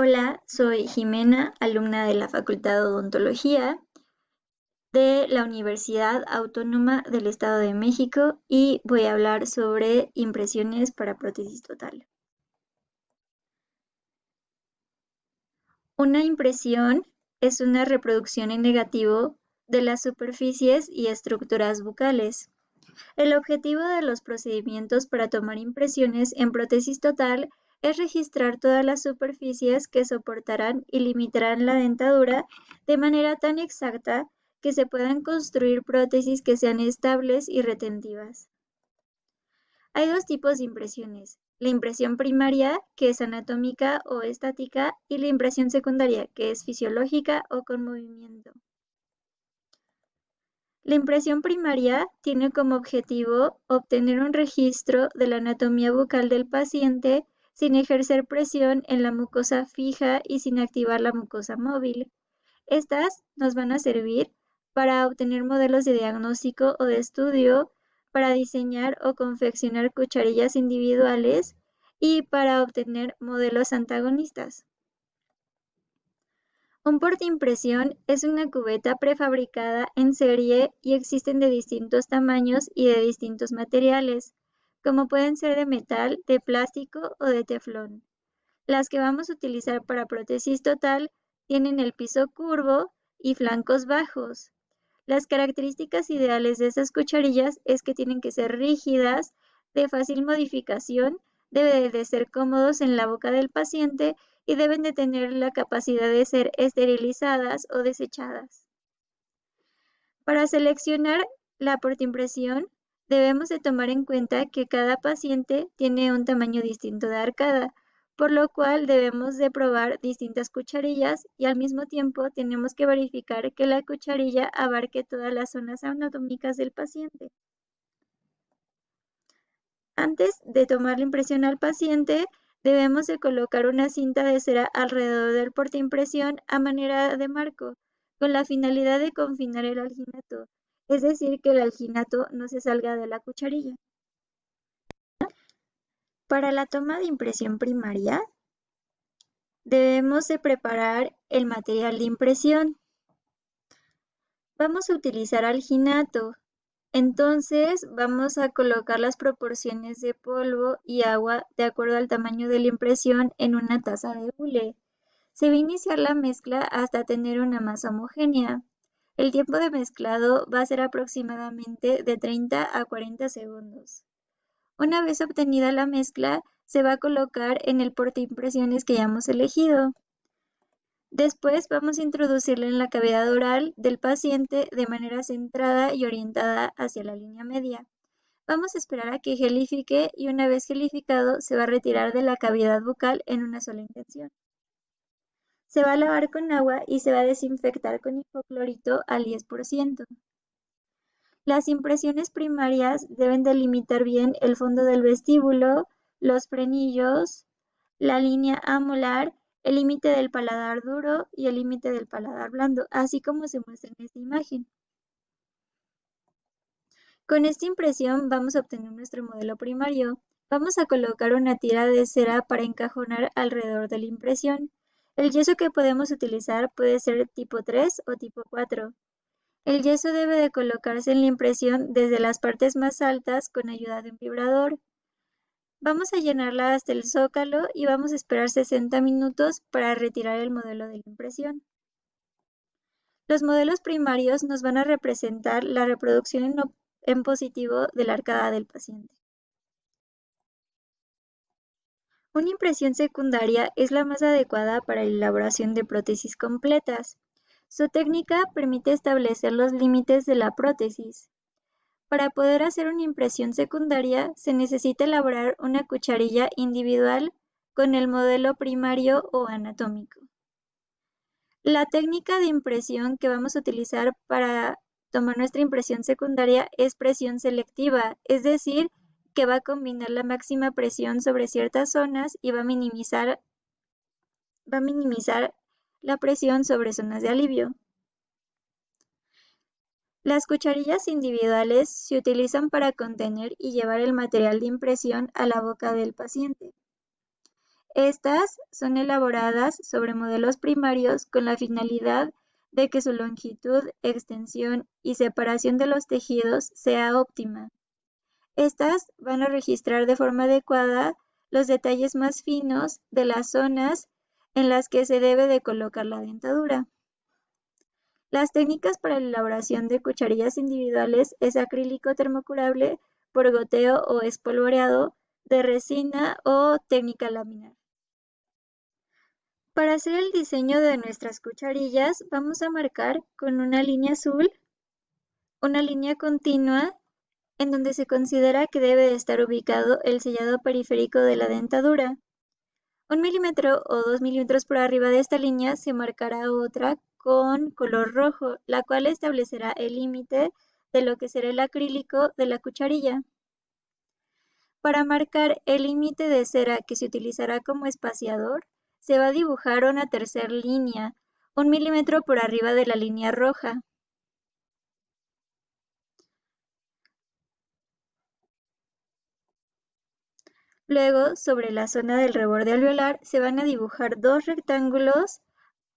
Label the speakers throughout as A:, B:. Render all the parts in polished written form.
A: Hola, soy Jimena, alumna de la Facultad de Odontología de la Universidad Autónoma del Estado de México y voy a hablar sobre impresiones para prótesis total. Una impresión es una reproducción en negativo de las superficies y estructuras bucales. El objetivo de los procedimientos para tomar impresiones en prótesis total es registrar todas las superficies que soportarán y limitarán la dentadura de manera tan exacta que se puedan construir prótesis que sean estables y retentivas. Hay dos tipos de impresiones: la impresión primaria, que es anatómica o estática, y la impresión secundaria, que es fisiológica o con movimiento. La impresión primaria tiene como objetivo obtener un registro de la anatomía bucal del paciente sin ejercer presión en la mucosa fija y sin activar la mucosa móvil. Estas nos van a servir para obtener modelos de diagnóstico o de estudio, para diseñar o confeccionar cucharillas individuales y para obtener modelos antagonistas. Un portaimpresión es una cubeta prefabricada en serie y existen de distintos tamaños y de distintos materiales, como pueden ser de metal, de plástico o de teflón. Las que vamos a utilizar para prótesis total tienen el piso curvo y flancos bajos. Las características ideales de esas cucharillas es que tienen que ser rígidas, de fácil modificación, deben de ser cómodos en la boca del paciente y deben de tener la capacidad de ser esterilizadas o desechadas. Para seleccionar la portaimpresión, debemos de tomar en cuenta que cada paciente tiene un tamaño distinto de arcada, por lo cual debemos de probar distintas cucharillas y al mismo tiempo tenemos que verificar que la cucharilla abarque todas las zonas anatómicas del paciente. Antes de tomar la impresión al paciente, debemos de colocar una cinta de cera alrededor del portaimpresión a manera de marco, con la finalidad de confinar el alginato, es decir, que el alginato no se salga de la cucharilla. Para la toma de impresión primaria, debemos de preparar el material de impresión. Vamos a utilizar alginato. Entonces vamos a colocar las proporciones de polvo y agua de acuerdo al tamaño de la impresión en una taza de hule. Se va a iniciar la mezcla hasta tener una masa homogénea. El tiempo de mezclado va a ser aproximadamente de 30 a 40 segundos. Una vez obtenida la mezcla, se va a colocar en el portaimpresiones que ya hemos elegido. Después vamos a introducirla en la cavidad oral del paciente de manera centrada y orientada hacia la línea media. Vamos a esperar a que gelifique y una vez gelificado se va a retirar de la cavidad bucal en una sola intención. Se va a lavar con agua y se va a desinfectar con hipoclorito al 10%. Las impresiones primarias deben delimitar bien el fondo del vestíbulo, los frenillos, la línea amolar, el límite del paladar duro y el límite del paladar blando, así como se muestra en esta imagen. Con esta impresión vamos a obtener nuestro modelo primario. Vamos a colocar una tira de cera para encajonar alrededor de la impresión. El yeso que podemos utilizar puede ser tipo 3 o tipo 4. El yeso debe de colocarse en la impresión desde las partes más altas con ayuda de un vibrador. Vamos a llenarla hasta el zócalo y vamos a esperar 60 minutos para retirar el modelo de la impresión. Los modelos primarios nos van a representar la reproducción en positivo de la arcada del paciente. Una impresión secundaria es la más adecuada para la elaboración de prótesis completas. Su técnica permite establecer los límites de la prótesis. Para poder hacer una impresión secundaria, se necesita elaborar una cucharilla individual con el modelo primario o anatómico. La técnica de impresión que vamos a utilizar para tomar nuestra impresión secundaria es presión selectiva, es decir, que va a combinar la máxima presión sobre ciertas zonas y va a minimizar la presión sobre zonas de alivio. Las cucharillas individuales se utilizan para contener y llevar el material de impresión a la boca del paciente. Estas son elaboradas sobre modelos primarios con la finalidad de que su longitud, extensión y separación de los tejidos sea óptima. Estas van a registrar de forma adecuada los detalles más finos de las zonas en las que se debe de colocar la dentadura. Las técnicas para la elaboración de cucharillas individuales es acrílico termocurable por goteo o espolvoreado de resina o técnica laminar. Para hacer el diseño de nuestras cucharillas, vamos a marcar con una línea azul, una línea continua en donde se considera que debe de estar ubicado el sellado periférico de la dentadura. 1 milímetro o 2 milímetros por arriba de esta línea se marcará otra con color rojo, la cual establecerá el límite de lo que será el acrílico de la cucharilla. Para marcar el límite de cera que se utilizará como espaciador, se va a dibujar una tercera línea, 1 milímetro por arriba de la línea roja. Luego, sobre la zona del reborde alveolar, se van a dibujar dos rectángulos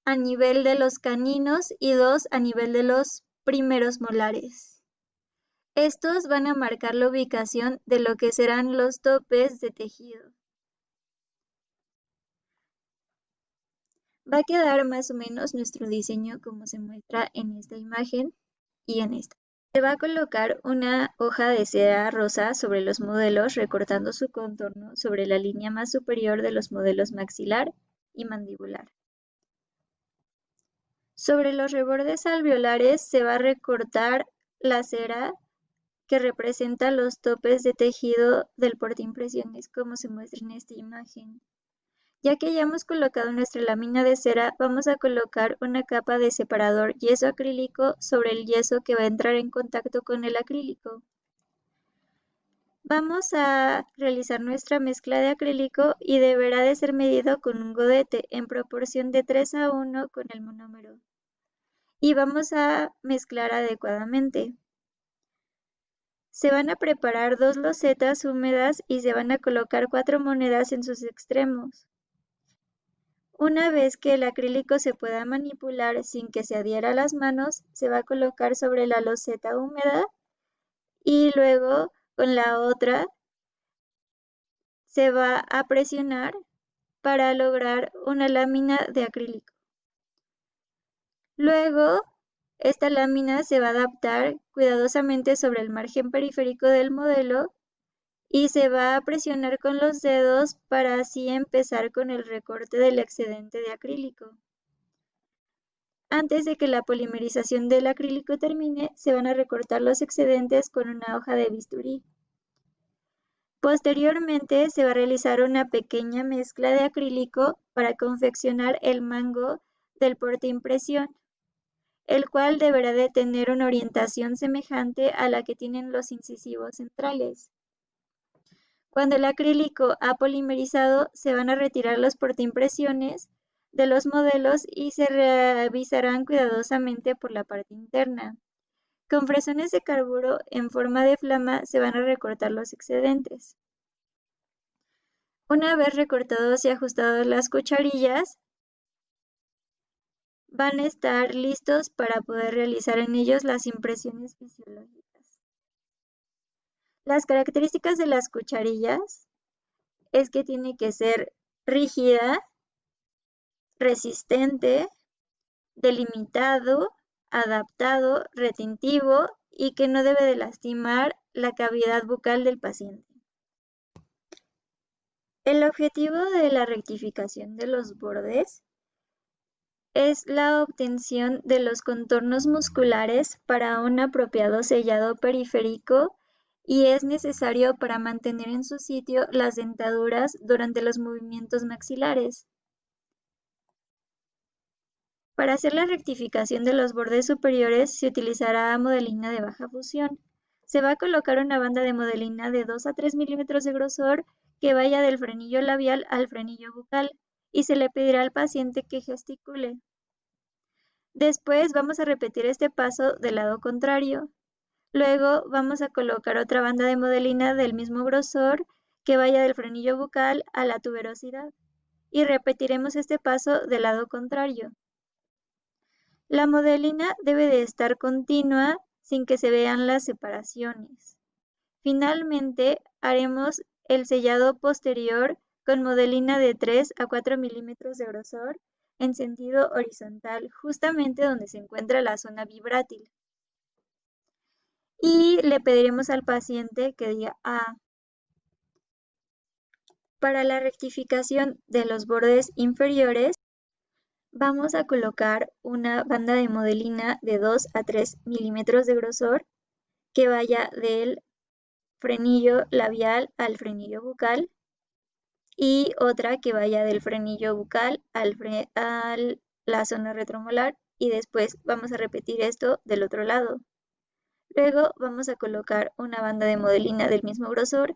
A: a nivel de los caninos y dos a nivel de los primeros molares. Estos van a marcar la ubicación de lo que serán los topes de tejido. Va a quedar más o menos nuestro diseño como se muestra en esta imagen y en esta. Se va a colocar una hoja de cera rosa sobre los modelos, recortando su contorno sobre la línea más superior de los modelos maxilar y mandibular. Sobre los rebordes alveolares se va a recortar la cera que representa los topes de tejido del portaimpresiones, como se muestra en esta imagen. Ya que ya hemos colocado nuestra lámina de cera, vamos a colocar una capa de separador yeso acrílico sobre el yeso que va a entrar en contacto con el acrílico. Vamos a realizar nuestra mezcla de acrílico y deberá de ser medido con un godete en proporción de 3:1 con el monómero. Y vamos a mezclar adecuadamente. Se van a preparar 2 losetas húmedas y se van a colocar 4 monedas en sus extremos. Una vez que el acrílico se pueda manipular sin que se adhiera a las manos, se va a colocar sobre la loseta húmeda y luego con la otra se va a presionar para lograr una lámina de acrílico. Luego, esta lámina se va a adaptar cuidadosamente sobre el margen periférico del modelo y se va a presionar con los dedos para así empezar con el recorte del excedente de acrílico. Antes de que la polimerización del acrílico termine, se van a recortar los excedentes con una hoja de bisturí. Posteriormente, se va a realizar una pequeña mezcla de acrílico para confeccionar el mango del portaimpresión, el cual deberá de tener una orientación semejante a la que tienen los incisivos centrales. Cuando el acrílico ha polimerizado, se van a retirar las portaimpresiones de los modelos y se revisarán cuidadosamente por la parte interna. Con fresones de carburo en forma de flama se van a recortar los excedentes. Una vez recortados y ajustados las cucharillas, van a estar listos para poder realizar en ellos las impresiones fisiológicas. Las características de las cucharillas es que tiene que ser rígida, resistente, delimitado, adaptado, retentivo y que no debe de lastimar la cavidad bucal del paciente. El objetivo de la rectificación de los bordes es la obtención de los contornos musculares para un apropiado sellado periférico y es necesario para mantener en su sitio las dentaduras durante los movimientos maxilares. Para hacer la rectificación de los bordes superiores se utilizará modelina de baja fusión. Se va a colocar una banda de modelina de 2 a 3 milímetros de grosor que vaya del frenillo labial al frenillo bucal y se le pedirá al paciente que gesticule. Después vamos a repetir este paso del lado contrario. Luego vamos a colocar otra banda de modelina del mismo grosor que vaya del frenillo bucal a la tuberosidad. y repetiremos este paso del lado contrario. La modelina debe de estar continua sin que se vean las separaciones. Finalmente, haremos el sellado posterior con modelina de 3 a 4 milímetros de grosor en sentido horizontal, justamente donde se encuentra la zona vibrátil. Y le pediremos al paciente que diga A. Para la rectificación de los bordes inferiores, vamos a colocar una banda de modelina de 2 a 3 milímetros de grosor que vaya del frenillo labial al frenillo bucal y otra que vaya del frenillo bucal a la zona retromolar y después vamos a repetir esto del otro lado. Luego vamos a colocar una banda de modelina del mismo grosor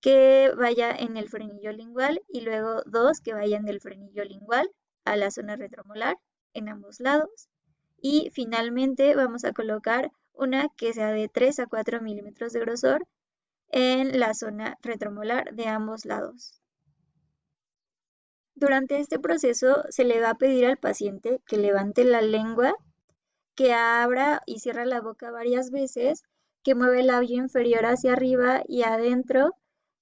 A: que vaya en el frenillo lingual y luego dos que vayan del frenillo lingual a la zona retromolar en ambos lados. Y finalmente vamos a colocar una que sea de 3 a 4 milímetros de grosor en la zona retromolar de ambos lados. Durante este proceso se le va a pedir al paciente que levante la lengua, que abra y cierre la boca varias veces, que mueva el labio inferior hacia arriba y adentro,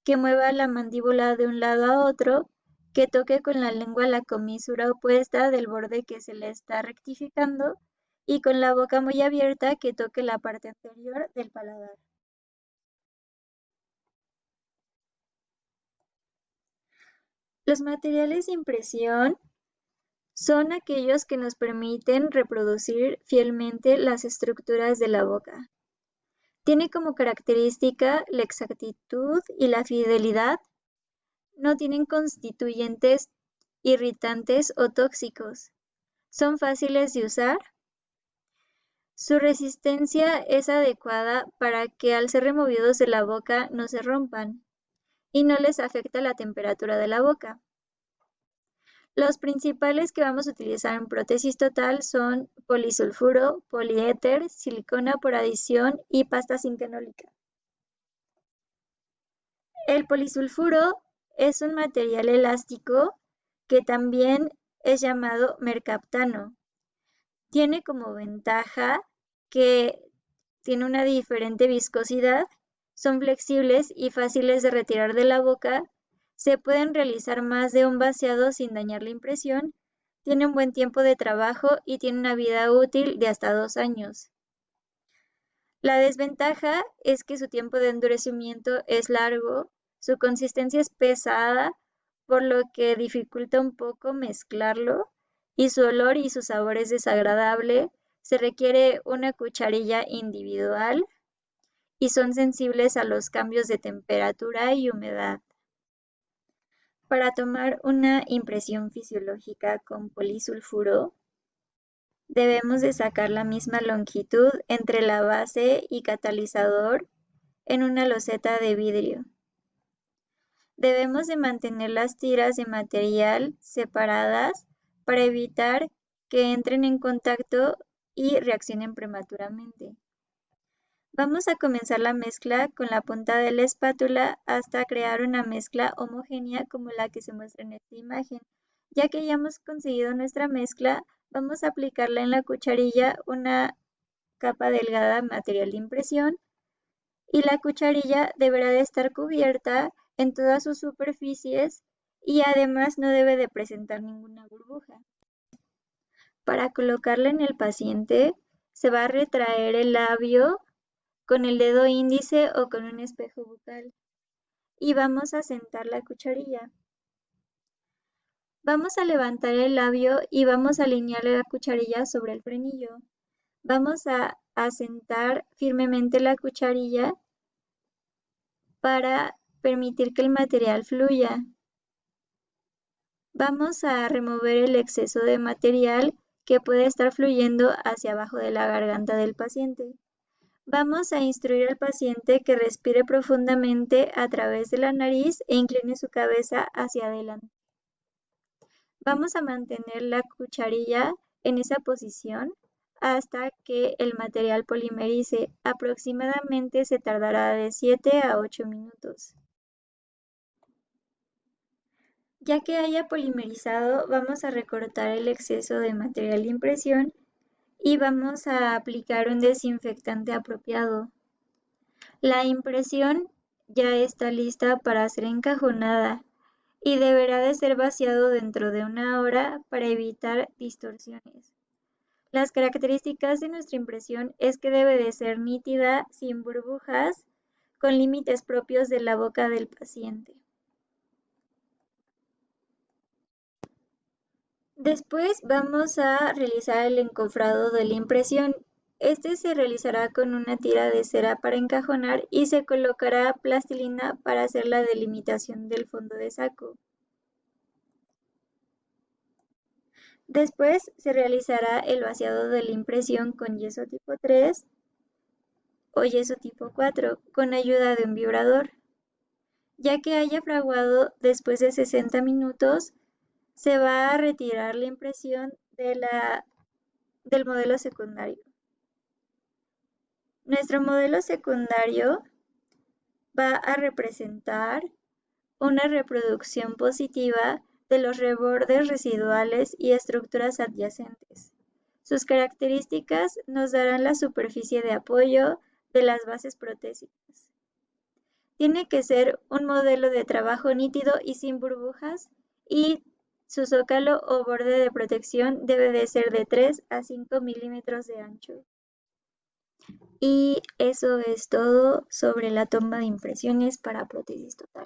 A: que mueva la mandíbula de un lado a otro, que toque con la lengua la comisura opuesta del borde que se le está rectificando y con la boca muy abierta que toque la parte anterior del paladar. Los materiales de impresión son aquellos que nos permiten reproducir fielmente las estructuras de la boca. Tiene como característica la exactitud y la fidelidad. No tienen constituyentes irritantes o tóxicos. Son fáciles de usar. Su resistencia es adecuada para que al ser removidos de la boca no se rompan y no les afecta la temperatura de la boca. Los principales que vamos a utilizar en prótesis total son polisulfuro, poliéter, silicona por adición y pasta zinquenólica. El polisulfuro es un material elástico que también es llamado mercaptano. Tiene como ventaja que tiene una diferente viscosidad, son flexibles y fáciles de retirar de la boca, se pueden realizar más de un vaciado sin dañar la impresión, tiene un buen tiempo de trabajo y tiene una vida útil de hasta 2 años. La desventaja es que su tiempo de endurecimiento es largo, su consistencia es pesada, por lo que dificulta un poco mezclarlo, y su olor y su sabor es desagradable. Se requiere una cucharilla individual y son sensibles a los cambios de temperatura y humedad. Para tomar una impresión fisiológica con polisulfuro, debemos de sacar la misma longitud entre la base y catalizador en una loseta de vidrio. Debemos de mantener las tiras de material separadas para evitar que entren en contacto y reaccionen prematuramente. Vamos a comenzar la mezcla con la punta de la espátula hasta crear una mezcla homogénea como la que se muestra en esta imagen. Ya que ya hemos conseguido nuestra mezcla, vamos a aplicarla en la cucharilla una capa delgada de material de impresión y la cucharilla deberá de estar cubierta en todas sus superficies y además no debe de presentar ninguna burbuja. Para colocarla en el paciente, se va a retraer el labio con el dedo índice o con un espejo bucal y vamos a sentar la cucharilla. Vamos a levantar el labio y vamos a alinear la cucharilla sobre el frenillo. Vamos a asentar firmemente la cucharilla para permitir que el material fluya. Vamos a remover el exceso de material que puede estar fluyendo hacia abajo de la garganta del paciente. Vamos a instruir al paciente que respire profundamente a través de la nariz e incline su cabeza hacia adelante. Vamos a mantener la cucharilla en esa posición hasta que el material polimerice. Aproximadamente se tardará de 7 a 8 minutos. Ya que haya polimerizado, vamos a recortar el exceso de material de impresión y vamos a aplicar un desinfectante apropiado. La impresión ya está lista para ser encajonada y deberá de ser vaciado dentro de 1 hora para evitar distorsiones. Las características de nuestra impresión es que debe de ser nítida, sin burbujas, con límites propios de la boca del paciente. Después vamos a realizar el encofrado de la impresión. Este se realizará con una tira de cera para encajonar y se colocará plastilina para hacer la delimitación del fondo de saco. Después se realizará el vaciado de la impresión con yeso tipo 3 o yeso tipo 4 con ayuda de un vibrador. Ya que haya fraguado después de 60 minutos, se va a retirar la impresión del modelo secundario. Nuestro modelo secundario va a representar una reproducción positiva de los rebordes residuales y estructuras adyacentes. Sus características nos darán la superficie de apoyo de las bases protésicas. Tiene que ser un modelo de trabajo nítido y sin burbujas, y su zócalo o borde de protección debe de ser de 3 a 5 milímetros de ancho. Y eso es todo sobre la toma de impresiones para prótesis total.